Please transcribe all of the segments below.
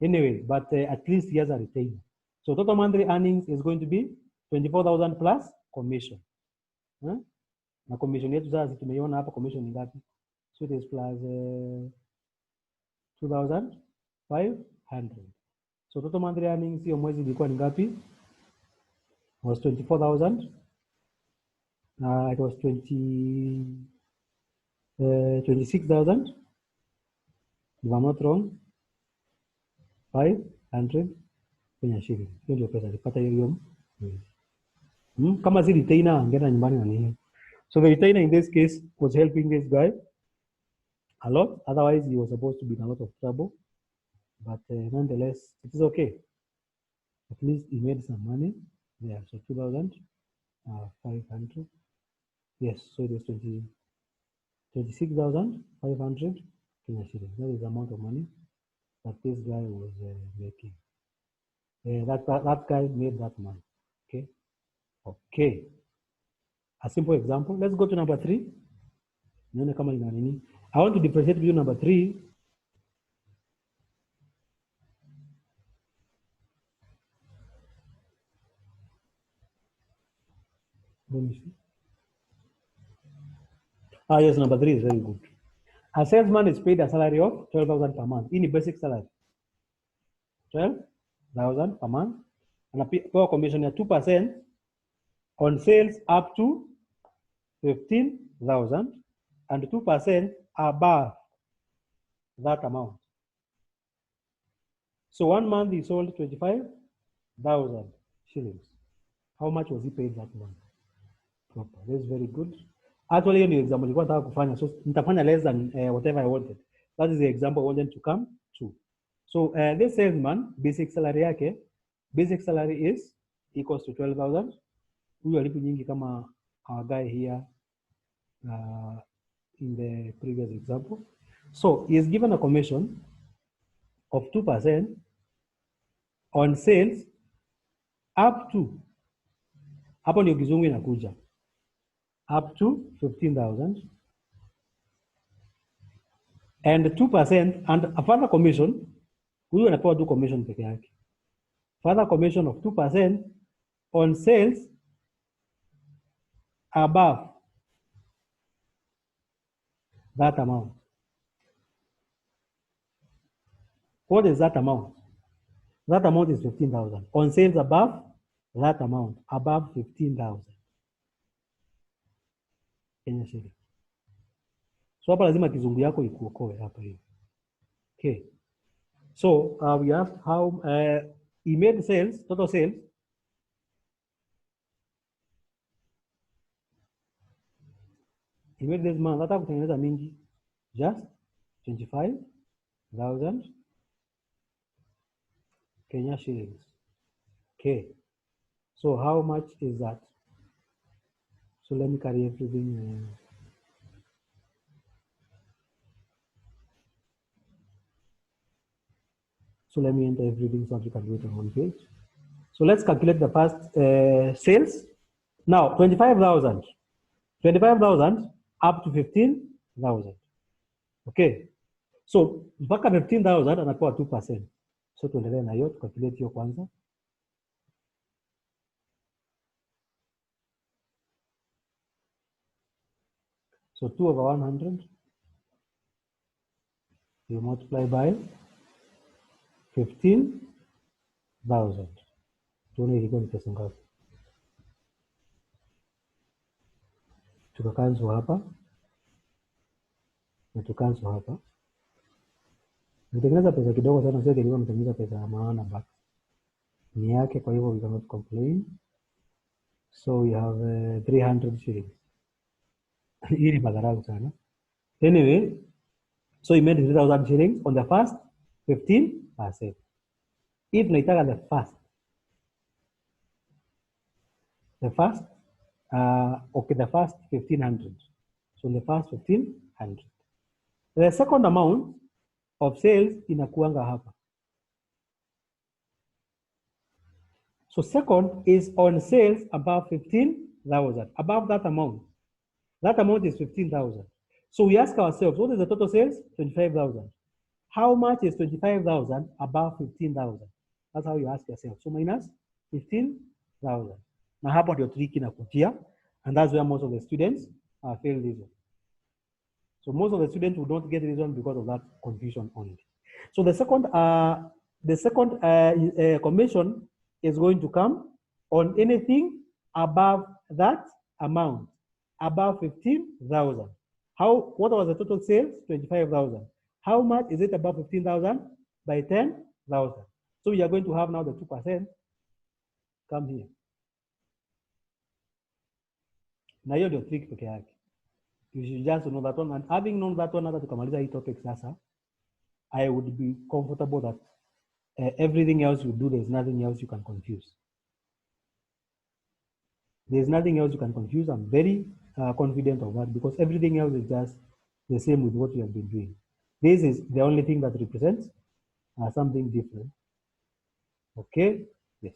Anyway, but at least he has a retainer. So total monthly earnings is going to be 24,000 plus commission. Na commission yetu sasa tumeiona hapa, commission ni ngapi? So it is plus 2,500. So total monthly earnings hiyo mwezi ilikuwa ni ngapi? Was 24,000. It was 26,000. If I'm not wrong, 500 Kenya shilling. Hiyo ndio pesa alipata hiyo mwezi. Kama si retainer angeenda nyumbani na nini. So the retainer in this case was helping this guy a lot. Otherwise, he was supposed to be in a lot of trouble. But nonetheless, it is okay. At least he made some money. Yeah, so 2,500. Yes, so it was 26,500 Kenya shillings. That is the amount of money that this guy was making. That guy made that money. Okay. Okay. A simple example. Let's go to number 3. I want to differentiate between number 3. Let me see. Yes, number 3 is very good. A salesman is paid a salary of 12,000 per month. In the basic salary, 12,000 per month, and a commission at 2% on sales up to 15,000 and 2% above that amount. So 1 month he sold 25,000 shillings. How much was he paid that month? Proper. That's very good. Actually, in the example, you want to find so nitafanya less than whatever I wanted. That is the example I wanted to come to. So this salesman, basic salary yake, basic salary is equals to 12,000. We are nyingi kama our guy here in the previous example. So he is given a commission of 2% on sales up to, hapo ndio kizungu inakuja, up to 15,000 and 2% and a further commission. Huyu anapewa tu commission peke yake. Further commission of 2% on sales above that amount. What is that amount? That amount is 15,000. On sales above that amount, above 15,000 Kenya shilling. So hapa lazima kizungu yako ikuokoe hapa hivi. Okay. So we asked how he made sales, total sales. He made this month, hata kutengeneza mingi, just 25,000 Kenya shillings. Okay. So how much is that? So let me carry everything. So let me enter everything so that you can do it on one page. So let's calculate the first sales. Now 25,000. 25,000 up to 15,000. Okay. So mpaka 15,000 anapewa 2%. So tuendelee na hiyo, calculate hiyo kwanza. So 2 over 100 you multiply by 15,000. Tuone ilikuwa ni pesa ngapi. Tukakanzo hapa na tukanzo hapa. Nitengeneza pesa kidogo sana, sio kilikuwa mtengeneza pesa ya maana, but ni yake, kwa hivyo we cannot complain. So we have 300 shillings. Hii ni madharau sana. Anyway, so he made 3,000 shillings on the first 15%. If naitaka the first, the first 1,500. So the first 1,500. The second amount of sales inakuanga hapa. So second is on sales above 15,000, above that amount. That amount is 15,000. So we ask ourselves, what is the total sales? 25,000. How much is 25,000 above 15,000? That's how you ask yourself. So minus 15,000. Now hapo ndio trick inakutia, and that's where most of the students fail this one. So most of the students will not get this one because of that confusion only. So the second commission is going to come on anything above that amount, above 15,000. What was the total sales? 25,000. How much is it above 15,000? By 10,000. So we are going to have now the 2% come here. Na hiyo ndio trick peke yake. You should just know that one, and having known that one, hata tukamaliza hii topic sasa, I would be comfortable that everything else you do, there's nothing else you can confuse. There's nothing else you can confuse. I'm very confident of that because everything else is just the same with what you have been doing. This is the only thing that represents something different. Okay, yes.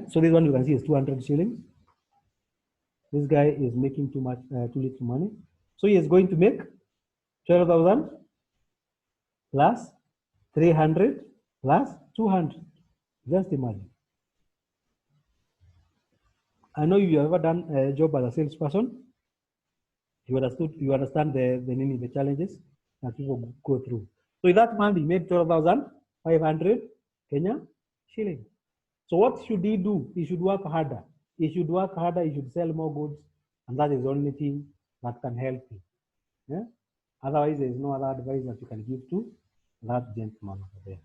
So this one you can see is 200 shillings. This guy is making too little money. So he is going to make 12,000 plus 300 plus 200. Just imagine. I know you have ever done a job as a salesperson. You understand the challenges that people go through. So in that month, he made 12,500 Kenya shillings. So what should he do? He should work harder. He should work harder. He should sell more goods, and that is the only thing that can help him. Yeah? Otherwise, there is no other advice that you can give to that gentleman over there.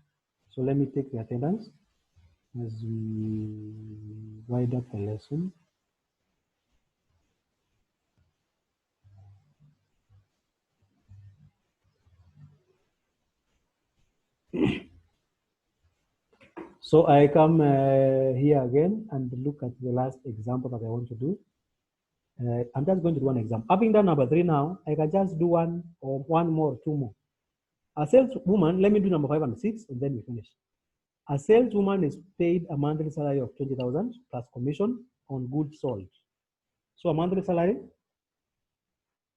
So let me take the attendance as we wind up the lesson. So I come here again and look at the last example that I want to do. I'm just going to do one example. Having done number 3 now, I can just do one more, 2 more. A saleswoman, let me do number 5 and 6, and then we finish. A saleswoman is paid a monthly salary of 20,000 plus commission on goods sold. So a monthly salary,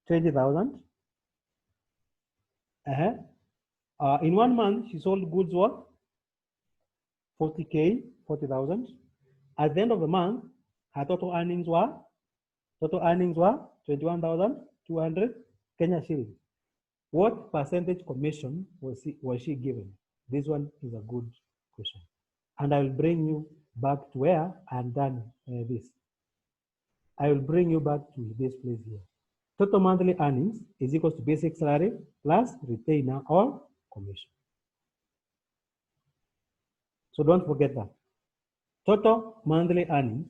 20,000. In 1 month, she sold goods worth 40,000. At the end of the month, her total earnings were 21,200 Kenya shillings. What percentage commission was she given? This one is a good question. And I will bring you back to where I'm done this. I will bring you back to this place here. Total monthly earnings is equal to basic salary plus retainer or commission. So don't forget that. Total monthly earnings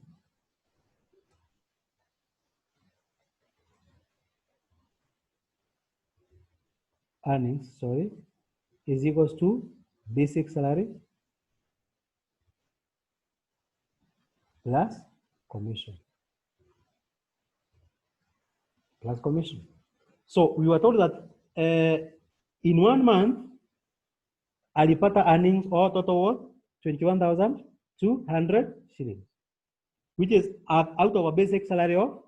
is equals to basic salary plus commission. So we were told that in 1 month, alipata earnings or total worth 21,200 shillings, which is out of a basic salary of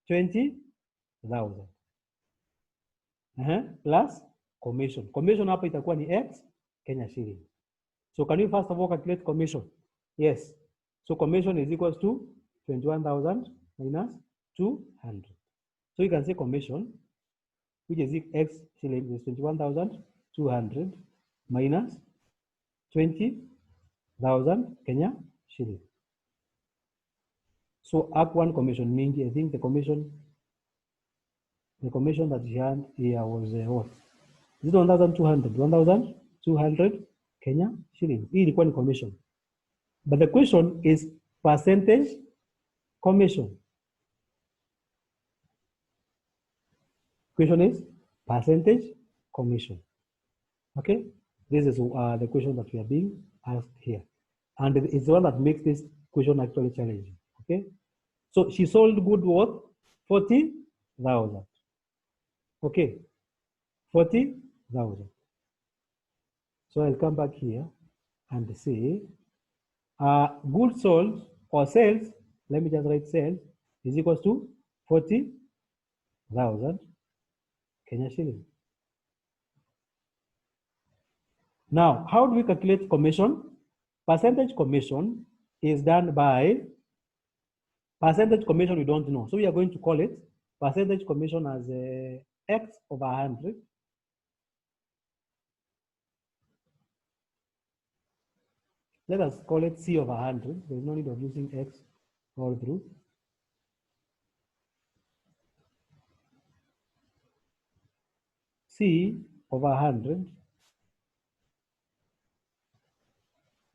20,000. Plus commission. Commission hapa itakuwa ni X Kenya shilling. So can you first of all calculate commission? Yes. So commission is equals to 21,000 minus 200. So you can say commission, which is X shillings, is 21,200 minus 20,000 Kenya shilling. So Act 1 commission means, I think the commission that she had here was what? Is it 1,200? 1,200 Kenya shillings. Hii ilikuwa ni commission. But the question is percentage commission. Question is percentage commission. Okay, this is the question that we are being asked here, and it's the one that makes this question actually challenging. Okay, so she sold good worth 40,000. Okay, 40,000. So I'll come back here and say goods sold or sales. Let me just write sales is equals to 40,000 Kenya shilling. Now, how do we calculate commission? Percentage commission is done by percentage commission we don't know. So we are going to call it percentage commission as X over 100. Let us call it C over 100. There's no need of using X all through. C over 100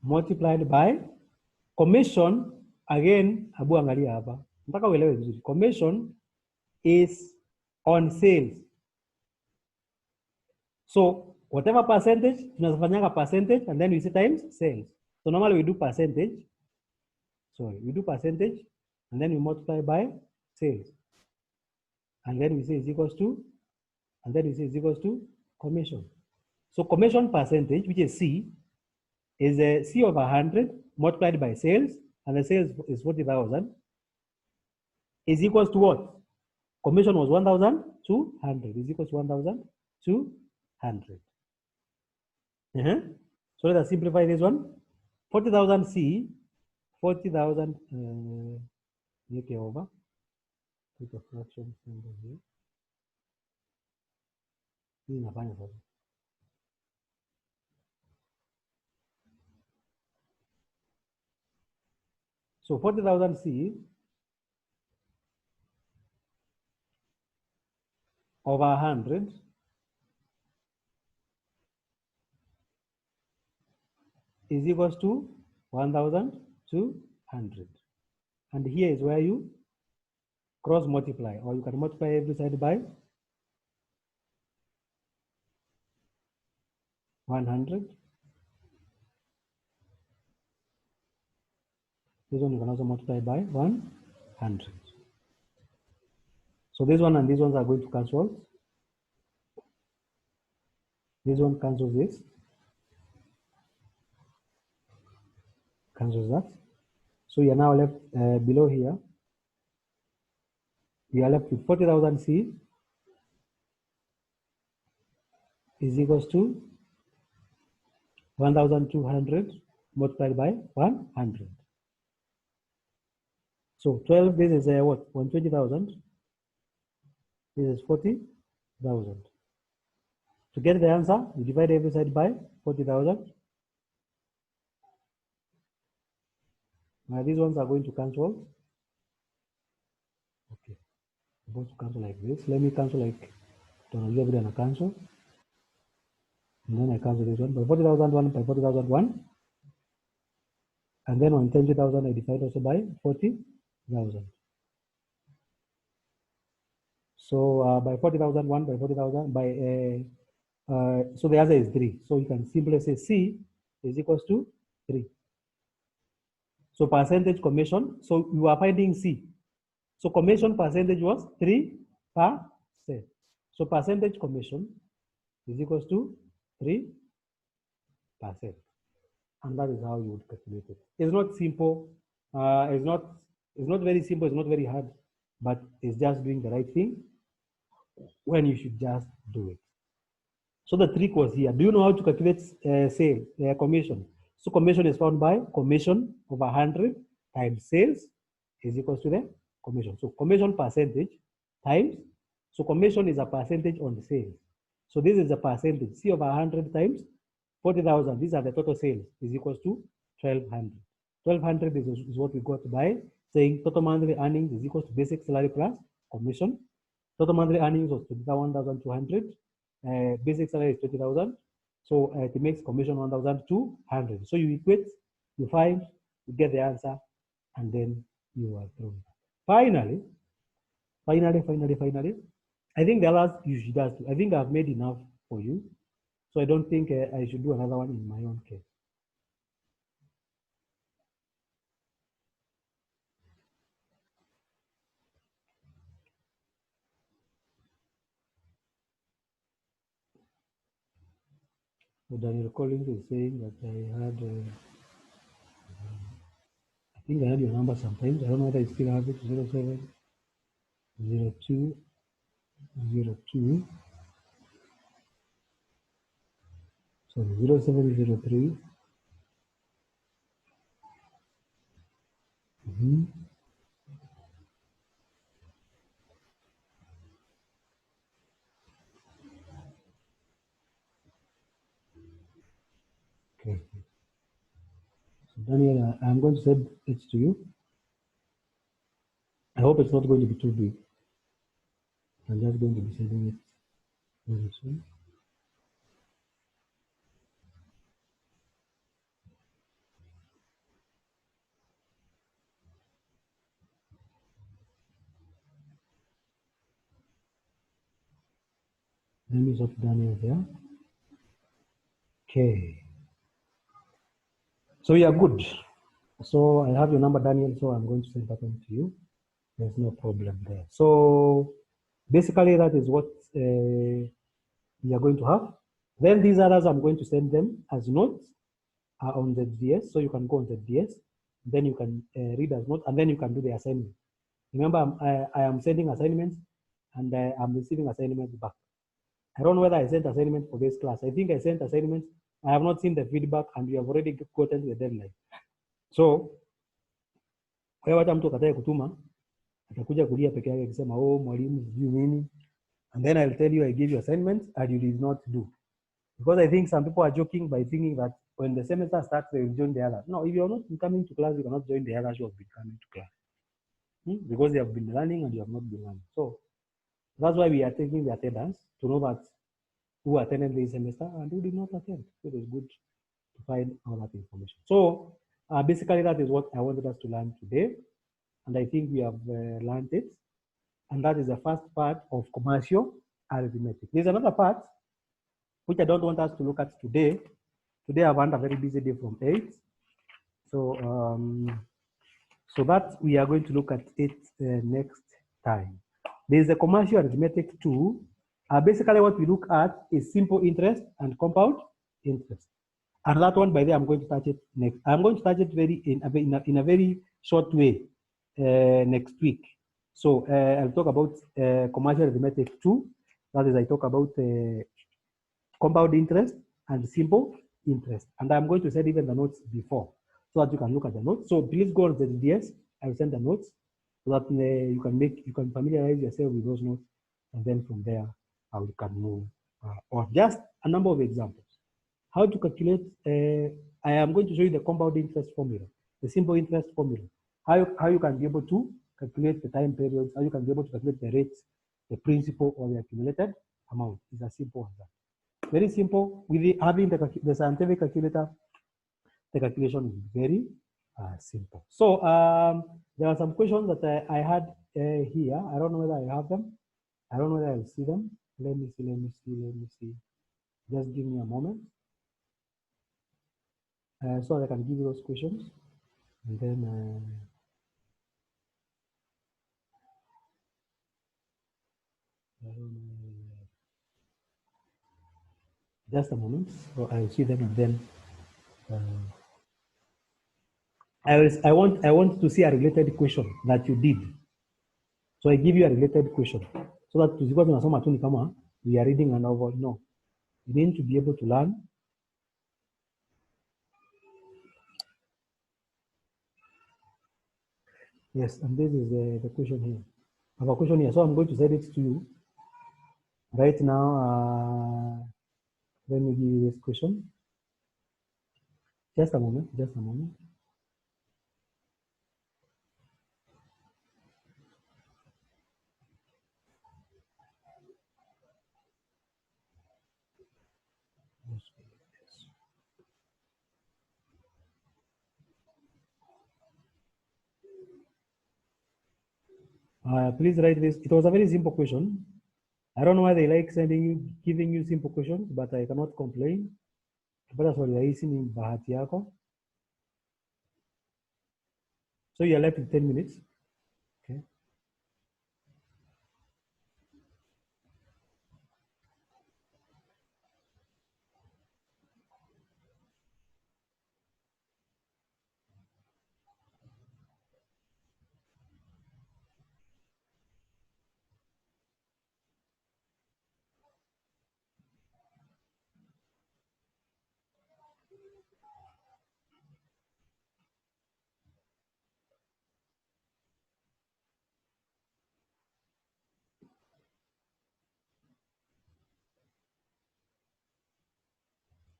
multiplied by commission. Again, abu angalia hapa. Nataka uelewe vizuri. Commission is on sales. So whatever percentage, tunafanyanga percentage and then we say times sales. So normally we do percentage. Sorry, we do percentage and then we multiply by sales. And then we say is equals to, and then we say is equals to commission. So commission percentage, which is C, is a C over 100 multiplied by sales, and the sales is 40,000, is equals to what? Commission was 1,200, is equals to 1,200. So let us simplify this one. 40,000 C, 40,000 make over. Put a fraction symbol here. So 40,000 C over 100 is equals to 1,200. And here is where you cross multiply, or you can multiply every side by 100. This one you can also multiply by 100. So this one and these ones are going to cancel. This one cancels this. Cancels that. So you are now left below here. You are left with 40,000 C is equals to 1,200 multiplied by 100. So 12, this is what? 120,000. This is 40,000. To get the answer, you divide every side by 40,000. Now these ones are going to cancel. Okay, I'm going to cancel like this. Let me cancel like, don't know, every cancel. And then I cancel this one by 40,001 by 40,001. And then 120,000 I divide also by 40,000. So by 40,001 by 40,000 by so the answer is 3. So you can simply say C is equals to 3. So percentage commission. So you are finding C. So commission percentage was 3%. So percentage commission is equals to 3%. And that is how you would calculate it. It's not simple. It's not very simple. It's not very hard, but it's just doing the right thing when you should just do it. So the trick was here. Do you know how to calculate sale commission? So commission is found by commission over 100 times sales is equals to the commission. So commission percentage times, so commission is a percentage on the sales. So this is a percentage, C over 100 times 40,000. These are the total sales is equals to 1,200. 1,200 is what we got by saying total monthly earnings is equals to basic salary plus commission. Total monthly earnings was 21,200. Basic salary is 20,000. So it makes commission 1,200. So you equate, you find, you get the answer, and then you are through. Finally, I think the last you should ask. I think I've made enough for you. So I don't think I should do another one in my own case. So Daniel Collins is saying that I had, I think I had your number sometimes. I don't know whether I still have it, 070202. So 0703. Mhm. Okay. So Daniel, I'm going to send it to you. I hope it's not going to be too big. I'm just going to be sending it very soon. Let me of Daniel here. Okay. So you are good. So I have your number, Daniel. So I'm going to send that on to you. There's no problem there. So basically, that is what we are going to have. Then these others, I'm going to send them as notes on the DS. So you can go on the DS. Then you can read as notes, and then you can do the assignment. Remember, I am sending assignments, and I'm receiving assignments back. I don't know whether I sent assignments for this class. I think I sent assignments. I have not seen the feedback, and we have already gotten the deadline. So kwa hiyo hata mtu akatae kutuma atakuja kulia peke yake akisema oh, mwalimu sijui nini, and then I'll tell you I give you assignments and you did not do, because I think some people are joking by thinking that when the semester starts they will join the others. No, if you are not coming to class, you cannot join the others who have been coming to class, because they have been learning and you have not been learning. So that's why we are taking the attendance to know that who attended this semester and who did not attend. So it is good to find all that information. So basically that is what I wanted us to learn today, and I think we have learned it. And that is the first part of commercial arithmetic. There's another part which I don't want us to look at today. Today I've had a very busy day from 8. So that we are going to look at it next time. There's a commercial arithmetic 2. Basically what we look at is simple interest and compound interest. And that one, by the way, I'm going to touch it next. I'm going to touch it in a very short way next week. So I'll talk about commercial arithmetic 2. That is, I talk about compound interest and simple interest. And I'm going to send even the notes before so that you can look at the notes. So please go on the DS. I will send the notes so that you can familiarize yourself with those notes, and then from there you can move on. Just a number of examples. How to calculate, I am going to show you the compound interest formula, the simple interest formula, how you can be able to calculate the time periods, how you can be able to calculate the rates, the principal, or the accumulated amount. It's as simple as that. Very simple. With having the scientific calculator, the calculation is very simple. So there are some questions that I had here. I don't know whether I have them. I don't know whether I'll see them. Let me see. Just give me a moment. So I can give you those questions, and then just a moment. So I'll see them, and then I want to see a related question that you did. So I give you a related question so that tusikuwa tunasoma tu ni kama we are reading an over. No, you need to be able to learn. Yes, and this is the question here. I have a question here, so I'm going to send it to you right now. Let me give you this question. Just a moment. Just a moment. Please write this. It was a very simple question. I don't know why they like giving you simple questions, but I cannot complain. Kupata swali rahisi ni bahati yako. So you're left with 10 minutes. Okay.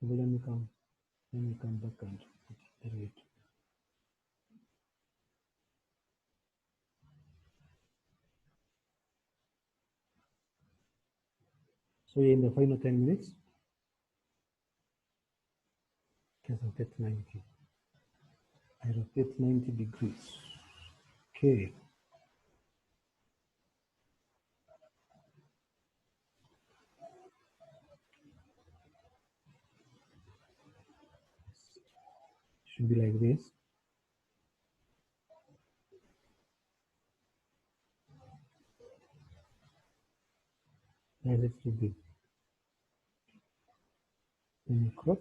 So let me come back and iterate. So in the final 10 minutes, let's rotate 90. I rotate 90 degrees. Okay. Should be like this. A little bit. Then crop.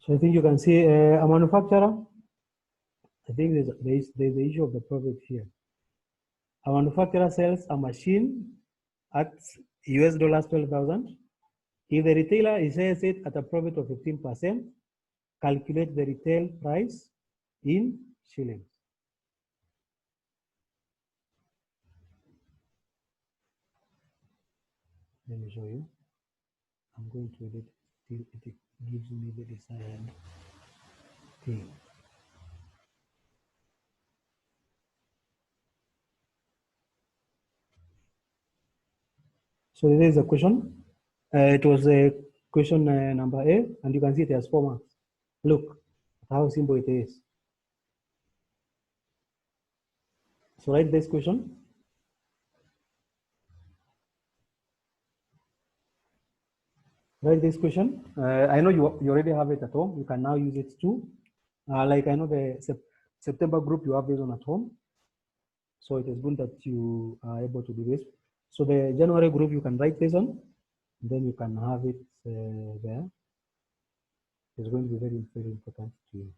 So I think you can see a manufacturer. I think there's the issue of the profit here. A manufacturer sells a machine at US dollars 12,000. If the retailer sells it at a profit of 15%, calculate the retail price in shillings. Let me show you. I'm going to edit till it gives me the desired thing. So there is a question. It was a question number A, and you can see it has 4 marks. Look how simple it is. So write this question. Write this question. I know you already have it at home. You can now use it too. Like I know the September group, you have this one at home. So it is good that you are able to do this. So the January group, you can write this one. Then you can have it there. It's going to be very, very important to you.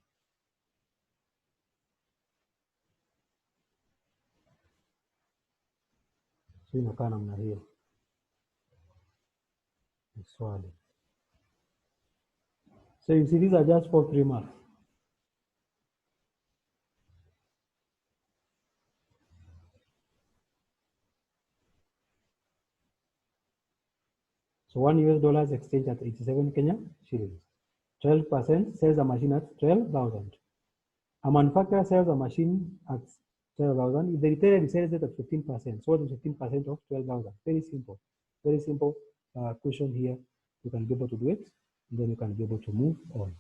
So inakaa namna hiyo. Swali. So you see, these are just for 3 marks. So $1 exchange at 87 Kenya shillings. 12% sells a machine at 12,000. A manufacturer sells a machine at 12,000. If the retailer sells it at 15%, so what is 15% of 12,000? Very simple. Very simple question here. You can be able to do it, and then you can be able to move on.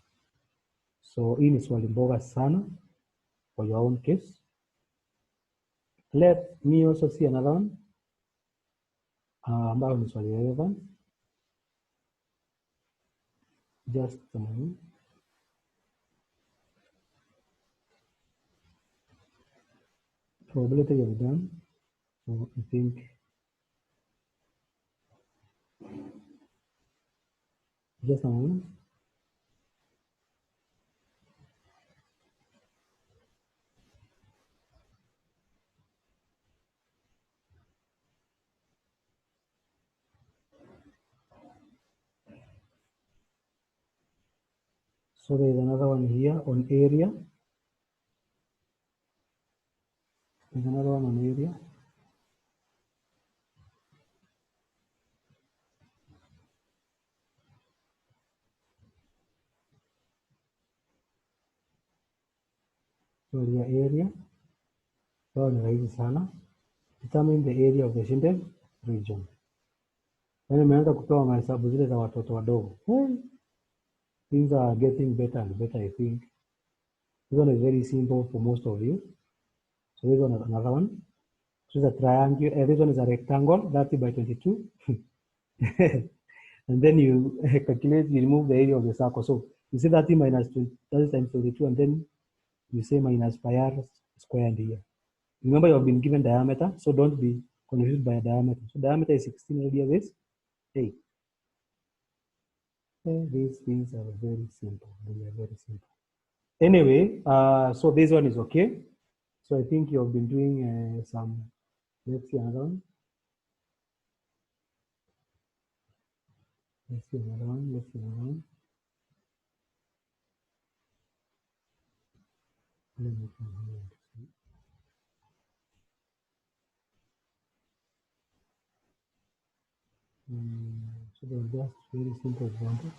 So hii ni swali mboga sana for your own case. Let me also see another one ambayo ni swali relevant. Just a moment. Probability of done. So I think just a moment. So there is another one here on area. There's another one on area. So the area. So ni rahisi sana. Determine the area of the shaded region. Yaani umeanza kutoa mahesabu zile za watoto wadogo. Things are getting better and better, I think. This one is very simple for most of you. So this one is another one. This is a triangle. This one is a rectangle, 30 by 22. And then you calculate, you remove the area of the circle. So you see 30 minus 20, 30 times 22, and then you say minus pi r squared here. Remember, you have been given diameter, so don't be confused by a diameter. So diameter is 16, radius is 8. These things are very simple. They are very simple. Anyway, so this one is okay. So I think you have been doing some, let's see another one. Let's see another one. Let's see another one. So they're just very simple examples.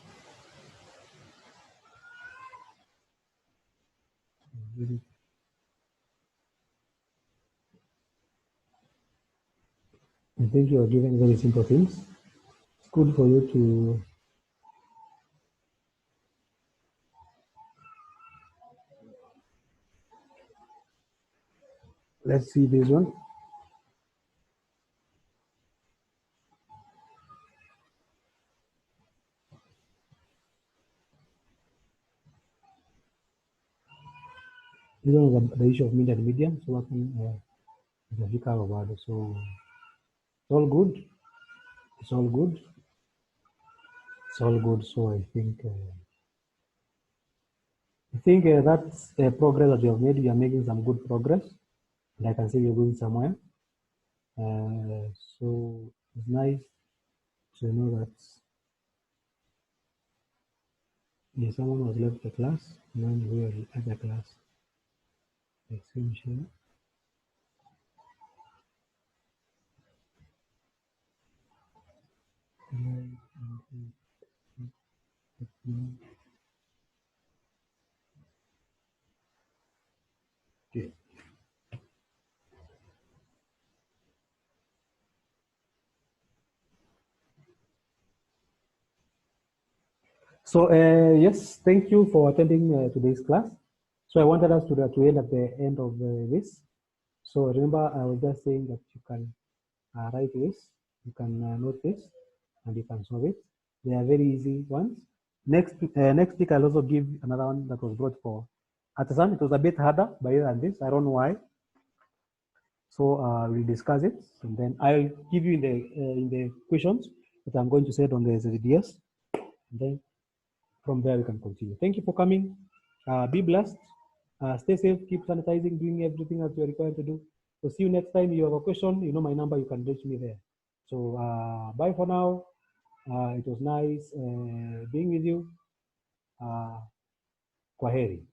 I think you are given very simple things. It's good for you to let's see this one. This one is the issue of mid and median. So what so it's all good. It's all good. It's all good. So I think that's progress that you have made. You are making some good progress, and I can see you're going somewhere. So it's nice to know that someone was left the class, and then we are at the class. Extension. Okay. So yes, thank you for attending today's class. So I wanted us to end at the end of this. So remember, I was just saying that you can write this, you can note this, and you can solve it. They are very easy ones. Next week, I'll also give another one that was brought for artisan. It was a bit harder by than this. I don't know why. So we'll discuss it, and then I'll give you in the questions that I'm going to set on the ZDS, and then from there we can continue. Thank you for coming. Be blessed. Stay safe. Keep sanitizing. Doing everything that you're required to do. So see you next time. If you have a question, you know my number. You can reach me there. So bye for now. It was nice being with you. Kwaheri.